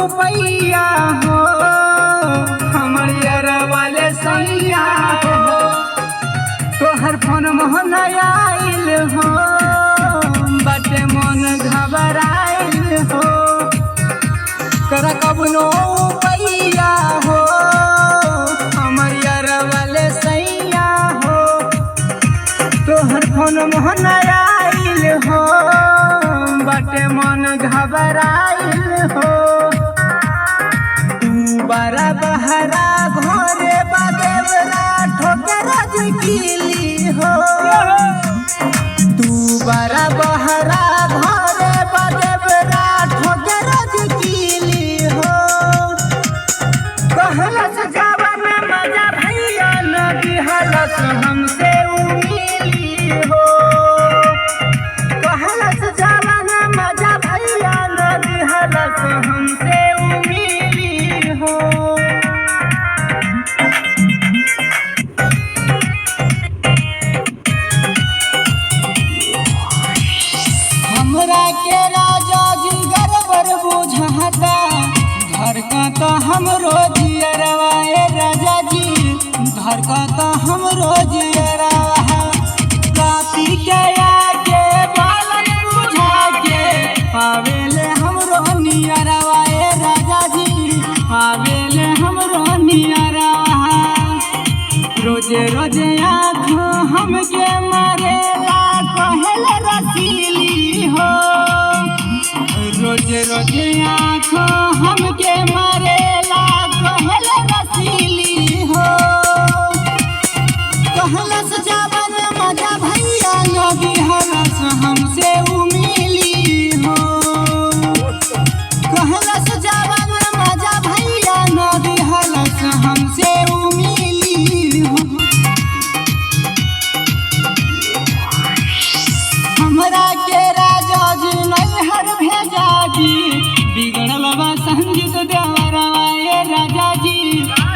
पैया हो हमर यार वाले सैया हो तोहर फोन मोहन आइल हो बटे मन घबराइल हो कर कबनो पैया हो हमर यार वाले सैया हो तोहर फोन मोहन आइल हो बटे मन घबराइल हो तू बड़ा बहरा घरे बदेवरा ठोकर जिकिली हो तू बड़ा बहरा घरे बदेवरा ठोकर जिकिली हो कहलस जवन मजा भैया न दिहलस हमसे उमिली हो कहलस जवन मजा भैया न दिहलस हमसे उमिली हो हमरा के राजा जी गड़बड़ बुझाता घर का तो हमरो जियरवा राजा जी घर का तो हमरो जियरवा कापी के आके बालन बुझा के पावेले हमरो नियरवा राजा जी पावेले हमरो नियरवा रोजे रोजे आँखों हमके मारेला कहले रसीली हो रोजे रोजे आँखों हमके मारेला कहले रसीली हो कहलस जवन मजा भैया न दिहलस हमसे उमिली हो कहलस जवन मजा भैया न दिहलस हमसे उमिली हो हमरा के राजा जी नैहर भेजा जी बिगड़ल बा संजीत देवरवा राजा जी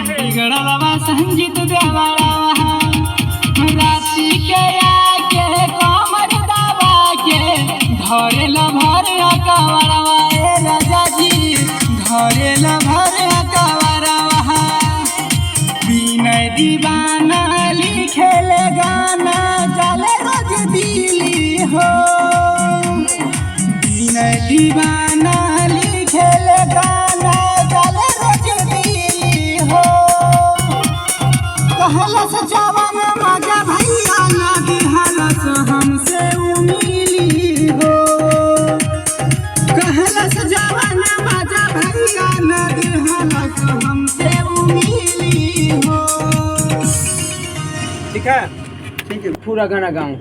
बिगड़ल बा संजीत देवरवा राति के आके कमर दबा के धरेल भर अकबरवा राजा जी धरेल भर अकबरवा बिनय दीवाना लिखेल गाना चले रोज दिली हो बिनय दीवाना लिखेल गाना चले रोज दिली हो कहलस जवन मजा भैया न दिहलस हमसे उमिली हो कहलस जवन मजा भैया न दिहलस हमसे उमिली हो। ठीक है पूरा गाना गाऊं।